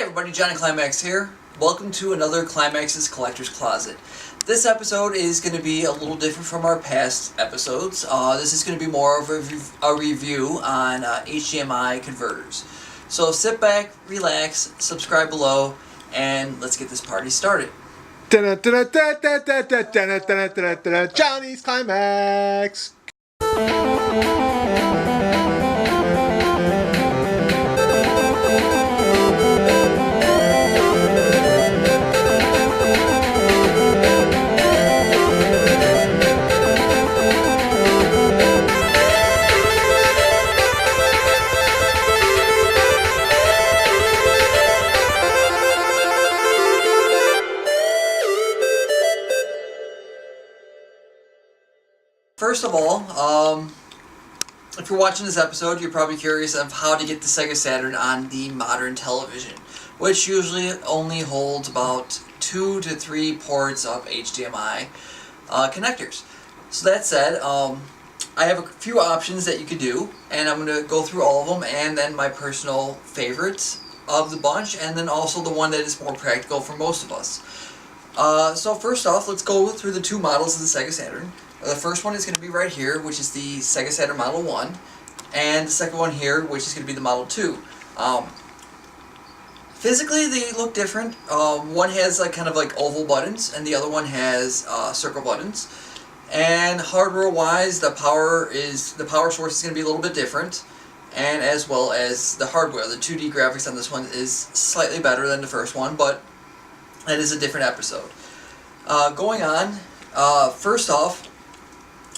everybody, Johnny Klimax here. Welcome to another Klimax's Collector's Closet. This episode is going to be a little different from our past episodes. This is going to be more of a review on HDMI converters. So sit back, relax, subscribe below, and let's get this party started. Johnny's Klimax. First of all, if you're watching this episode, you're probably curious of how to get the Sega Saturn on the modern television, which usually only holds about 2 to 3 ports of HDMI connectors. So that said, I have a few options that you could do, and I'm going to go through all of them, and then my personal favorites of the bunch, and then also the one that is more practical for most of us. So first off, let's go through the two models of the Sega Saturn. The first one is going to be right here, which is the Sega Saturn Model 1, and the second one here, which is going to be the Model 2. Physically, they look different. One has kind of like oval buttons, and the other one has circle buttons. And hardware-wise, the power source is going to be a little bit different, and as well as the hardware. The 2D graphics on this one is slightly better than the first one, but that is a different episode. Going on, first off,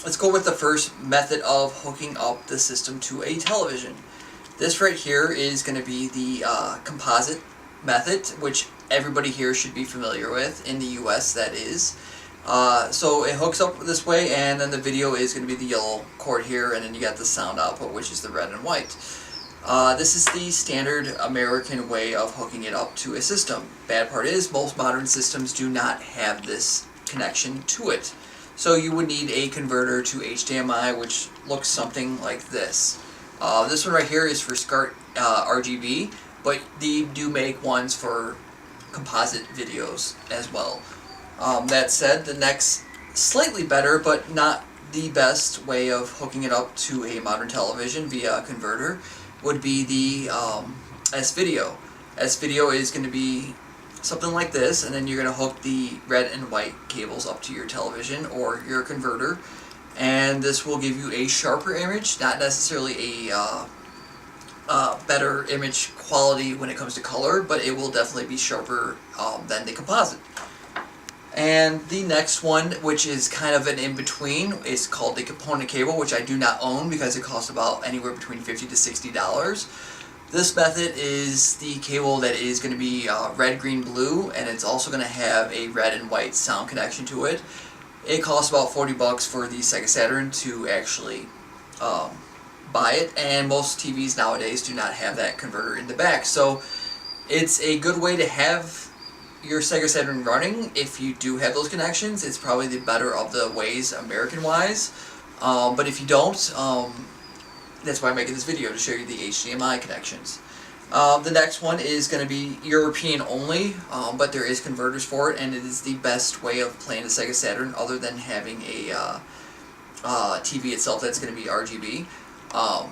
let's go with the first method of hooking up the system to a television. This right here is going to be the composite method, which everybody here should be familiar with, in the US that is. So it hooks up this way, and then the video is going to be the yellow cord here, and then you got the sound output, which is the red and white. This is the standard American way of hooking it up to a system. Bad part is, most modern systems do not have this connection to it. So you would need a converter to HDMI, which looks something like this. This one right here is for SCART RGB, but they do make ones for composite videos as well. That said, the next slightly better, but not the best way of hooking it up to a modern television via a converter would be the S-Video. S-Video is going to be something like this, and then you're going to hook the red and white cables up to your television or your converter, and this will give you a sharper image, not necessarily a better image quality when it comes to color, but it will definitely be sharper than the composite. And the next one, which is kind of an in-between, is called the component cable, which I do not own because it costs about anywhere between $50 to $60. This method is the cable that is going to be red, green, blue, and it's also going to have a red and white sound connection to it. It costs about $40 for the Sega Saturn to actually buy it, and most TVs nowadays do not have that converter in the back. So it's a good way to have your Sega Saturn running if you do have those connections. It's probably the better of the ways American-wise, but if you don't, that's why I'm making this video, to show you the HDMI connections. The next one is going to be European only, but there is converters for it, and it is the best way of playing the Sega Saturn other than having a TV itself that's going to be RGB,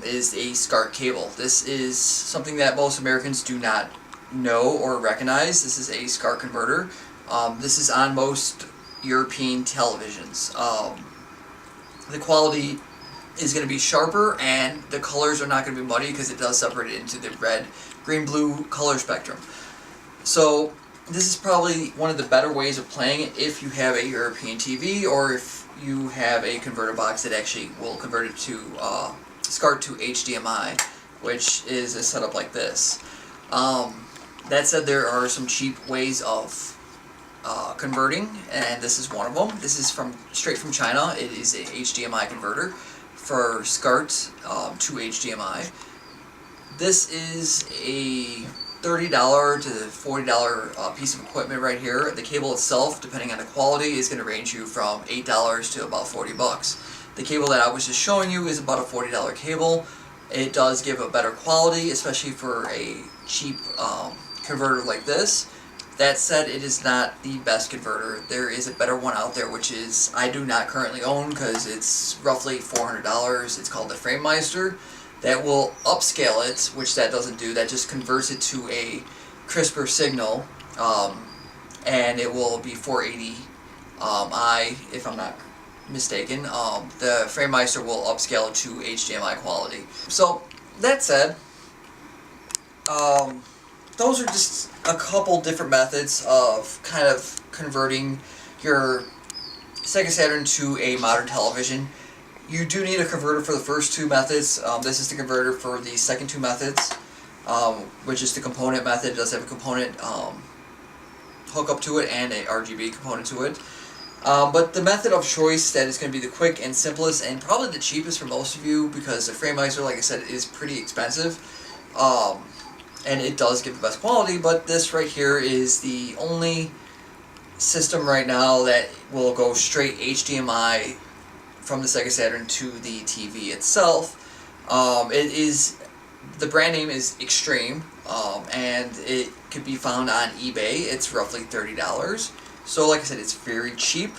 is a SCART cable. This is something that most Americans do not know or recognize. This is a SCART converter. This is on most European televisions. The quality is going to be sharper, and the colors are not going to be muddy because it does separate it into the red, green, blue color spectrum. So this is probably one of the better ways of playing it if you have a European TV, or if you have a converter box that actually will convert it to SCART to HDMI, which is a setup like this. That said, there are some cheap ways of converting, and this is one of them. This is straight from China. It is a HDMI converter for SCART to HDMI. This is a $30 to $40 piece of equipment right here. The cable itself, depending on the quality, is going to range you from $8 to about $40. The cable that I was just showing you is about a $40 cable. It does give a better quality, especially for a cheap converter like this. That said, it is not the best converter. There is a better one out there, which is I do not currently own because it's roughly $400. It's called the Framemeister. That will upscale it, which that doesn't do. That just converts it to a crisper signal, and it will be 480 if I'm not mistaken. The Framemeister will upscale it to HDMI quality. So that said, those are just a couple different methods of kind of converting your Sega Saturn to a modern television. You do need a converter for the first two methods. This is the converter for the second two methods, which is the component method. It does have a component hookup to it and a RGB component to it. But the method of choice that is going to be the quick and simplest and probably the cheapest for most of you, because the Framemeister, like I said, is pretty expensive. And it does give the best quality, but this right here is the only system right now that will go straight HDMI from the Sega Saturn to the TV itself. The brand name is Extreme, and it could be found on eBay. It's roughly $30. So like I said, it's very cheap.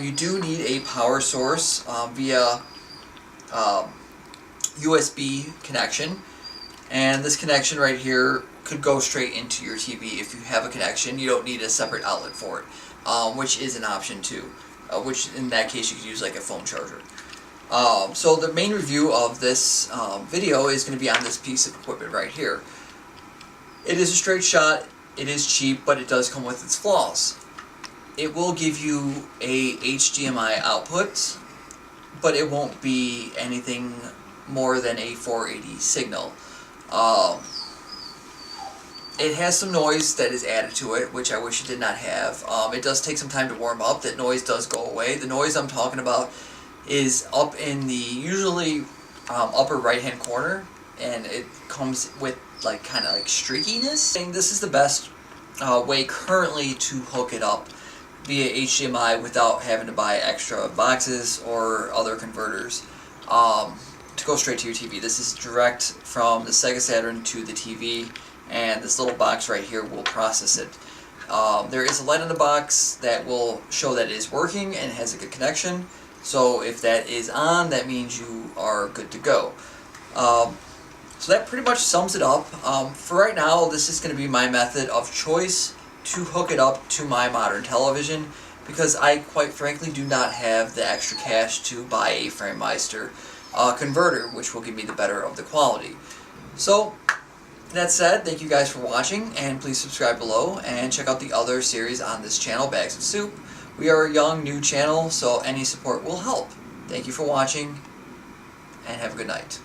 You do need a power source via USB connection. And this connection right here could go straight into your TV if you have a connection. You don't need a separate outlet for it, which is an option too, which in that case you could use like a phone charger. So the main review of this video is going to be on this piece of equipment right here. It is a straight shot, it is cheap, but it does come with its flaws. It will give you a HDMI output, but it won't be anything more than a 480 signal. It has some noise that is added to it, which I wish it did not have. It does take some time to warm up. That noise does go away. The noise I'm talking about is up in the usually upper right hand corner, and it comes with like kind of like streakiness. And this is the best way currently to hook it up via HDMI without having to buy extra boxes or other converters. To go straight to your TV. This is direct from the Sega Saturn to the TV, and this little box right here will process it. There is a light on the box that will show that it is working and has a good connection. So if that is on, that means you are good to go. So that pretty much sums it up. For right now, this is going to be my method of choice to hook it up to my modern television, because I quite frankly do not have the extra cash to buy a Framemeister converter, which will give me the better of the quality. So that said, thank you guys for watching, and please subscribe below and check out the other series on this channel, Bags of Soup. We are a young, new channel, so any support will help. Thank you for watching, and have a good night.